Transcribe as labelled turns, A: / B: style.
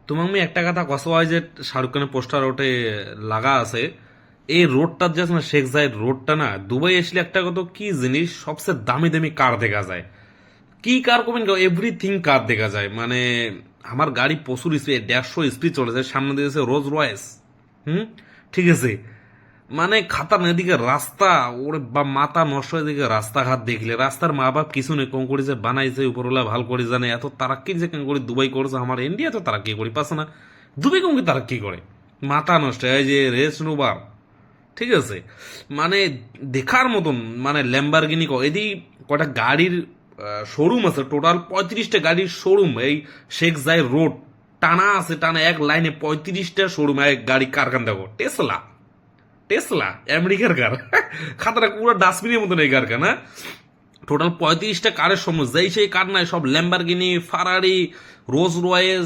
A: তোমাক আমি একটা কথা কসা হয় যে শাহরুখ খানের পোস্টার ওটে লাগা আছে এই রোডটা যে আছে না শেখ জায়েদ রোডটা না দুবাই আসলে একটা কত কি জিনিস সবচেয়ে দামি দামি কার দেখা যায় কি কার কমেন এভরিথিং কার দেখা যায় মানে আমার গাড়ি প্রচুর স্পিড 150 স্পিড চলেছে সামনে দিয়েছে রোজ রয়েস হুম ঠিক আছে মানে খাতার এদিকে রাস্তা ওরে বা মাথা নষ্ট হয়ে দিকে রাস্তাঘাট দেখলে রাস্তার মা বাপ কিছু নেই কোন করে যে বানাইছে উপরওয়ালা ভাল করে জানে এত তারাক্কি যে কেন করে দুবাই করেছে আমার ইন্ডিয়া তো তারাক্কি করি পাচ্ছে না দুবাই কোন তারাক্কি করে মাথা নষ্ট এই যে রেস নোবার ঠিক আছে মানে দেখার মতন মানে ল্যাম্বারগিনি এদি কটা গাড়ির শোরুম আছে টোটাল 35টা গাড়ির শোরুম এই শেখ জায়েদ রোড টানা আছে টানা এক লাইনে 35টা শোরুম এক গাড়ি কারখান দেখো টেসলা টেসলা আমেরিকার কার খাতাটা পুরো ডাস্টবিনের মতন এই কারখানা টোটাল 35টা কারের সময় যেই সেই কার নাই সব ল্যাম্বারগিনি ফারারি রোজ রয়েস